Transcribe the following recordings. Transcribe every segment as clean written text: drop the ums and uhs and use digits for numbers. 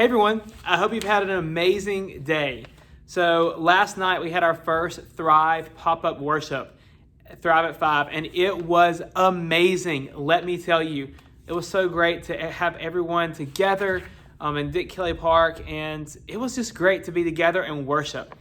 Hey everyone, I hope you've had an amazing day. So last night we had our first Thrive pop-up worship, Thrive at 5, and it was amazing. Let me tell you, it was so great to have everyone together in Dick Kelly Park, and it was just great to be together and worship.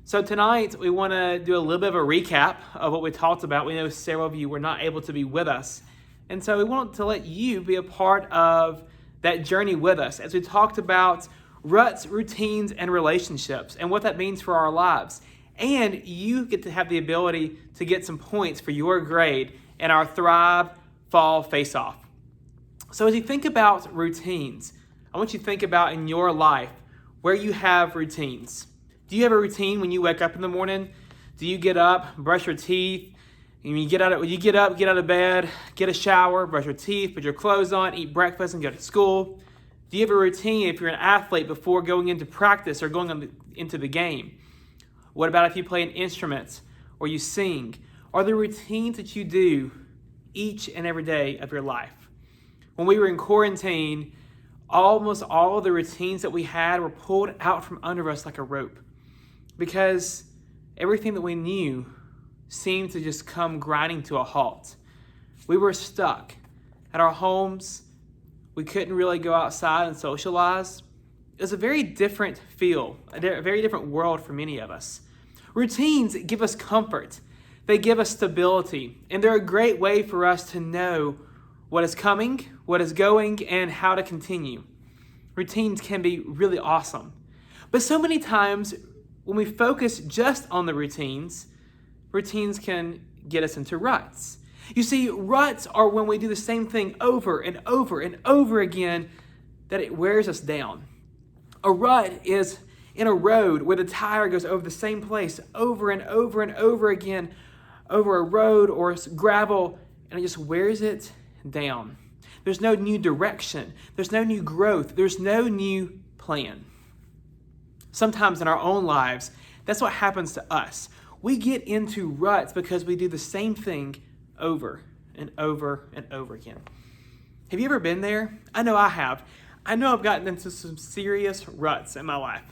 So tonight we want to do a little bit of a recap of what we talked about. We know several of you were not able to be with us, and so we want to let you be a part of that journey with us as we talked about ruts, routines, and relationships and what that means for our lives. And you get to have the ability to get some points for your grade in our Thrive Fall Face-Off. So as you think about routines, I want you to think about in your life where you have routines. Do you have a routine when you wake up in the morning? Do you get up, brush your teeth? And you get out of bed, get a shower, brush your teeth, put your clothes on, eat breakfast, and go to school? Do you have a routine if you're an athlete before going into practice or going into the game? What about if you play an instrument or you sing? Are there routines that you do each and every day of your life? When we were in quarantine, almost all of the routines that we had were pulled out from under us like a rope because everything that we knew seemed to just come grinding to a halt. We were stuck at our homes. We couldn't really go outside and socialize. It was a very different feel, a very different world for many of us. Routines give us comfort. They give us stability, and they're a great way for us to know what is coming, what is going, and how to continue. Routines can be really awesome. But so many times when we focus just on the routines can get us into ruts. You see, ruts are when we do the same thing over and over and over again that it wears us down. A rut is in a road where the tire goes over the same place over and over and over again over a road or gravel, and it just wears it down. There's no new direction. There's no new growth. There's no new plan. Sometimes in our own lives, that's what happens to us. We get into ruts because we do the same thing over and over and over again. Have you ever been there? I know I have. I know I've gotten into some serious ruts in my life.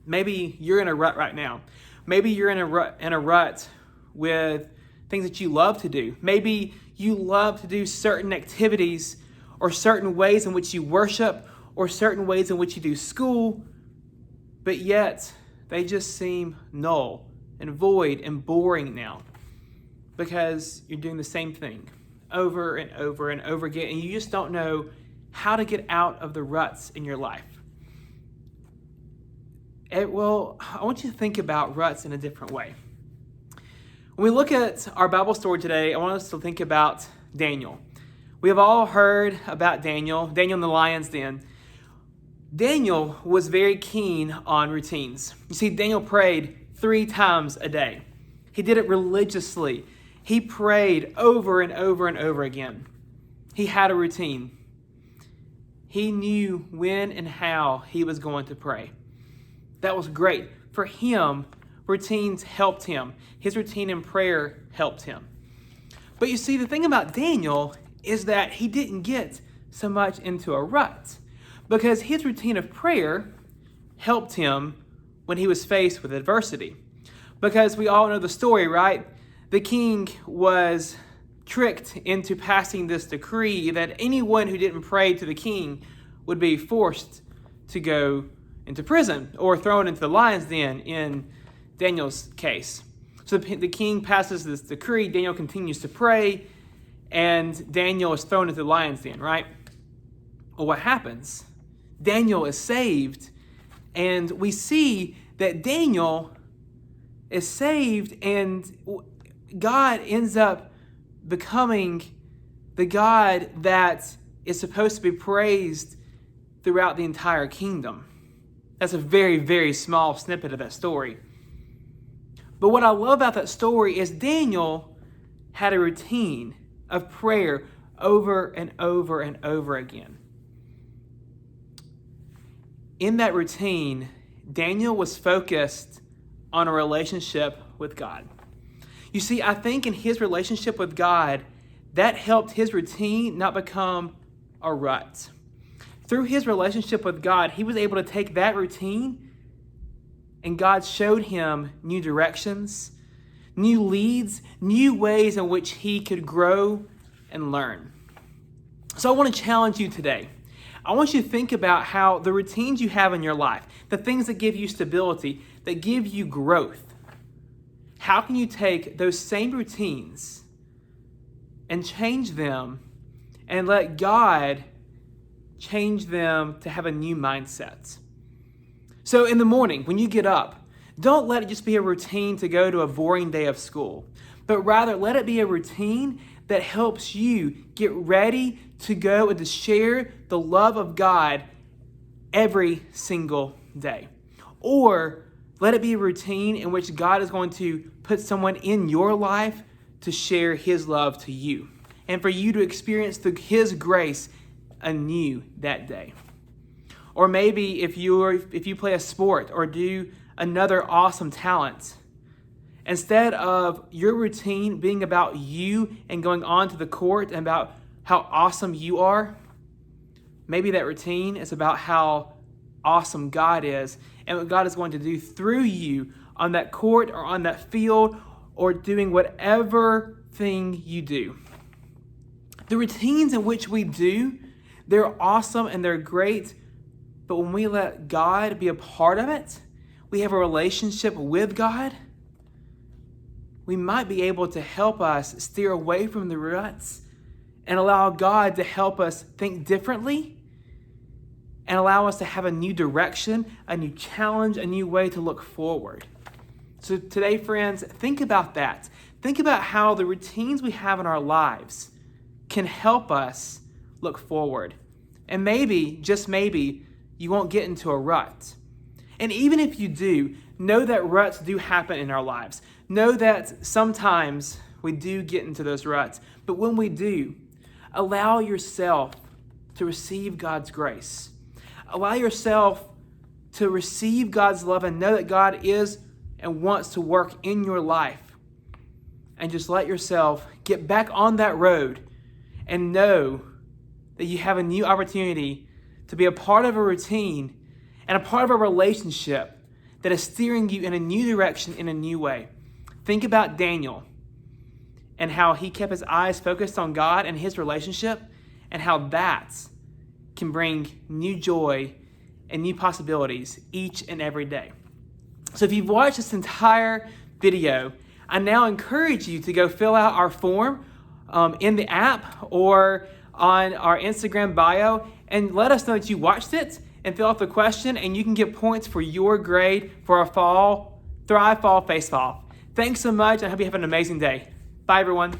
Maybe you're in a rut right now. Maybe you're in a rut with things that you love to do. Maybe you love to do certain activities or certain ways in which you worship or certain ways in which you do school, but yet they just seem null and void and boring now because you're doing the same thing over and over and over again, and you just don't know how to get out of the ruts in your life. I want you to think about ruts in a different way. When we look at our Bible story today, I want us to think about Daniel. We have all heard about Daniel in the lion's den. Daniel was very keen on routines. You see, Daniel prayed 3 times a day. He did it religiously. He prayed over and over and over again. He had a routine. He knew when and how he was going to pray. That was great. For him, routines helped him. His routine in prayer helped him. But you see, the thing about Daniel is that he didn't get so much into a rut because his routine of prayer helped him when he was faced with adversity. Because we all know the story, right? The king was tricked into passing this decree that anyone who didn't pray to the king would be forced to go into prison or thrown into the lion's den in Daniel's case. So the king passes this decree, Daniel continues to pray, and Daniel is thrown into the lion's den, right? Well, what happens? Daniel is saved, and we see that Daniel is saved, and God ends up becoming the God that is supposed to be praised throughout the entire kingdom. That's a very, very small snippet of that story. But what I love about that story is Daniel had a routine of prayer over and over and over again. In that routine, Daniel was focused on a relationship with God. You see, I think in his relationship with God, that helped his routine not become a rut. through his relationship with God, he was able to take that routine, and God showed him new directions, new leads, new ways in which he could grow and learn. So I want to challenge you today. I want you to think about how the routines you have in your life, the things that give you stability, that give you growth, how can you take those same routines and change them and let God change them to have a new mindset? So in the morning, when you get up, don't let it just be a routine to go to a boring day of school, but rather let it be a routine that helps you get ready to go and to share the love of God every single day. Or let it be a routine in which God is going to put someone in your life to share his love to you and for you to experience his grace anew that day. Or maybe if you play a sport or do another awesome talent, instead of your routine being about you and going on to the court and about how awesome you are, maybe that routine is about how awesome God is and what God is going to do through you on that court or on that field or doing whatever thing you do. The routines in which we do, they're awesome and they're great, but when we let God be a part of it, we have a relationship with God, we might be able to help us steer away from the ruts and allow God to help us think differently and allow us to have a new direction, a new challenge, a new way to look forward. So today, friends, think about that. Think about how the routines we have in our lives can help us look forward. And maybe, just maybe, you won't get into a rut. And even if you do, know that ruts do happen in our lives. Know that sometimes we do get into those ruts. But when we do, allow yourself to receive God's grace. Allow yourself to receive God's love and know that God is and wants to work in your life. And just let yourself get back on that road and know that you have a new opportunity to be a part of a routine and a part of a relationship that is steering you in a new direction, in a new way. Think about Daniel and how he kept his eyes focused on God and his relationship, and how that can bring new joy and new possibilities each and every day. So if you've watched this entire video, I now encourage you to go fill out our form in the app or on our Instagram bio and let us know that you watched it and fill out the question, and you can get points for your grade for our Thrive Fall Face Fall. Thanks so much. I hope you have an amazing day. Bye, everyone.